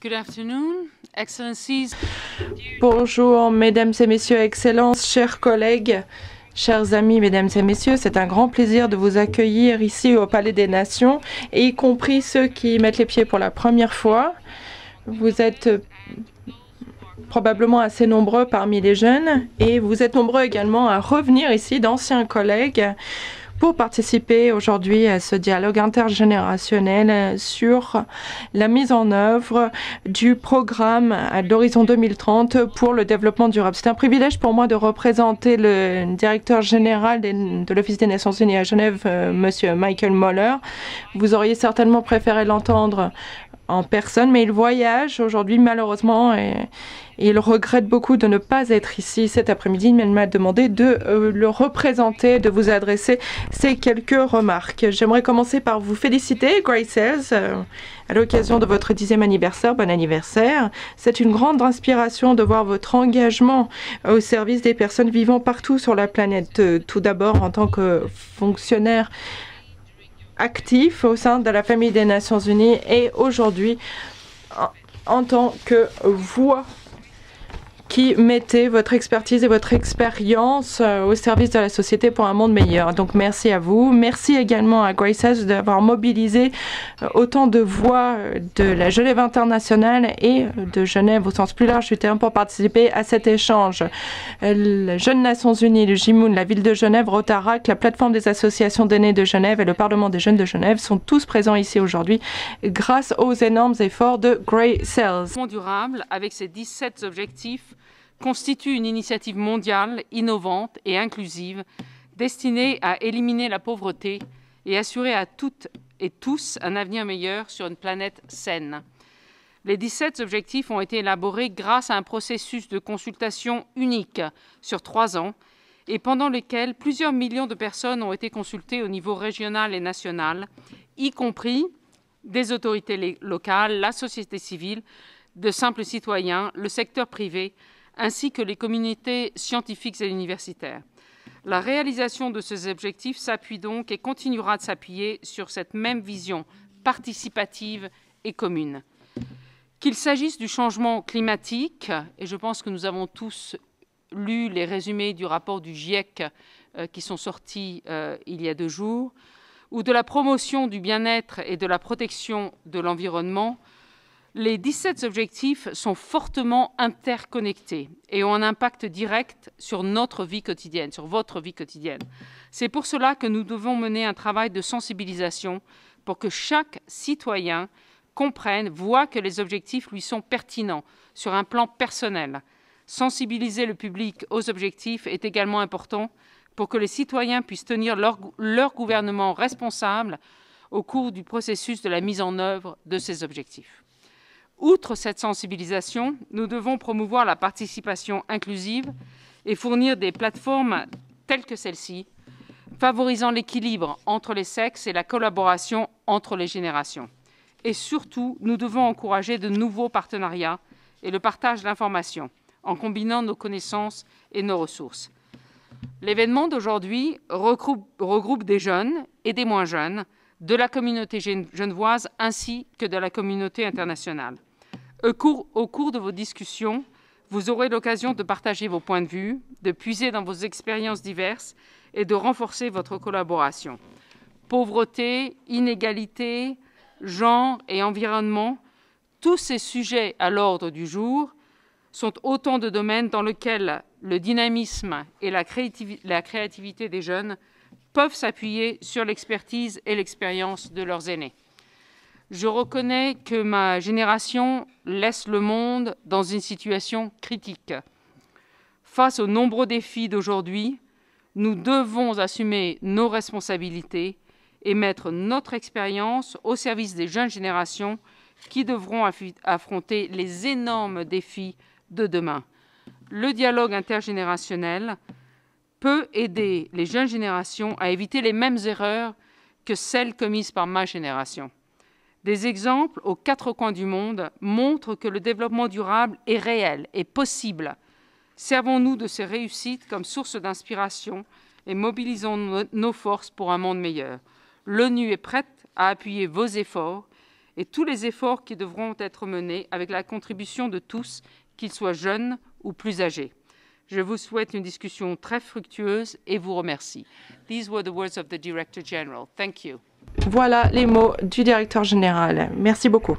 Good afternoon, Excellencies. Bonjour, Mesdames et Messieurs, Excellences, chers collègues, chers amis, Mesdames et Messieurs, c'est un grand plaisir de vous accueillir ici au Palais des Nations, y compris ceux qui mettent les pieds pour la première fois. Vous êtes probablement assez nombreux parmi les jeunes et vous êtes nombreux également à revenir ici, d'anciens collègues, pour participer aujourd'hui à ce dialogue intergénérationnel sur la mise en œuvre du programme à l'horizon 2030 pour le développement durable. C'est un privilège pour moi de représenter le directeur général de l'Office des Nations Unies à Genève, Monsieur Michael Moller. Vous auriez certainement préféré l'entendre en personne, mais il voyage aujourd'hui malheureusement et il regrette beaucoup de ne pas être ici cet après-midi, mais il m'a demandé de le représenter, de vous adresser ces quelques remarques. J'aimerais commencer par vous féliciter, Grace Hales, à l'occasion de votre 10e anniversaire. Bon anniversaire. C'est une grande inspiration de voir votre engagement au service des personnes vivant partout sur la planète. Tout d'abord, en tant que fonctionnaire actif au sein de la famille des Nations Unies et aujourd'hui en tant que voix qui mettez votre expertise et votre expérience au service de la société pour un monde meilleur. Donc merci à vous. Merci également à Grace Hales d'avoir mobilisé autant de voix de la Genève internationale et de Genève au sens plus large du terme pour participer à cet échange. Les Jeunes Nations Unies, le JMUN, la ville de Genève, Rotaract, la plateforme des associations d'aînés de Genève et le Parlement des jeunes de Genève sont tous présents ici aujourd'hui grâce aux énormes efforts de Grace Hales. Durable, avec ses 17 objectifs, constitue une initiative mondiale, innovante et inclusive, destinée à éliminer la pauvreté et assurer à toutes et tous un avenir meilleur sur une planète saine. Les 17 objectifs ont été élaborés grâce à un processus de consultation unique sur 3 ans et pendant lequel plusieurs millions de personnes ont été consultées au niveau régional et national, y compris des autorités locales, la société civile, de simples citoyens, le secteur privé, ainsi que les communautés scientifiques et universitaires. La réalisation de ces objectifs s'appuie donc et continuera de s'appuyer sur cette même vision participative et commune. Qu'il s'agisse du changement climatique, et je pense que nous avons tous lu les résumés du rapport du GIEC qui sont sortis il y a 2 jours, ou de la promotion du bien-être et de la protection de l'environnement, les 17 objectifs sont fortement interconnectés et ont un impact direct sur notre vie quotidienne, sur votre vie quotidienne. C'est pour cela que nous devons mener un travail de sensibilisation pour que chaque citoyen comprenne, voit que les objectifs lui sont pertinents sur un plan personnel. Sensibiliser le public aux objectifs est également important pour que les citoyens puissent tenir leur gouvernement responsable au cours du processus de la mise en œuvre de ces objectifs. Outre cette sensibilisation, nous devons promouvoir la participation inclusive et fournir des plateformes telles que celle-ci, favorisant l'équilibre entre les sexes et la collaboration entre les générations. Et surtout, nous devons encourager de nouveaux partenariats et le partage d'informations en combinant nos connaissances et nos ressources. L'événement d'aujourd'hui regroupe des jeunes et des moins jeunes de la communauté genevoise ainsi que de la communauté internationale. Au cours de vos discussions, vous aurez l'occasion de partager vos points de vue, de puiser dans vos expériences diverses et de renforcer votre collaboration. Pauvreté, inégalité, genre et environnement, tous ces sujets à l'ordre du jour sont autant de domaines dans lesquels le dynamisme et la créativité des jeunes peuvent s'appuyer sur l'expertise et l'expérience de leurs aînés. Je reconnais que ma génération laisse le monde dans une situation critique. Face aux nombreux défis d'aujourd'hui, nous devons assumer nos responsabilités et mettre notre expérience au service des jeunes générations qui devront affronter les énormes défis de demain. Le dialogue intergénérationnel peut aider les jeunes générations à éviter les mêmes erreurs que celles commises par ma génération. Des exemples aux 4 coins du monde montrent que le développement durable est réel et possible. Servons-nous de ces réussites comme source d'inspiration et mobilisons nos forces pour un monde meilleur. L'ONU est prête à appuyer vos efforts et tous les efforts qui devront être menés avec la contribution de tous, qu'ils soient jeunes ou plus âgés. Je vous souhaite une discussion très fructueuse et vous remercie. These were the words of the Director General. Thank you. Voilà les mots du directeur général. Merci beaucoup.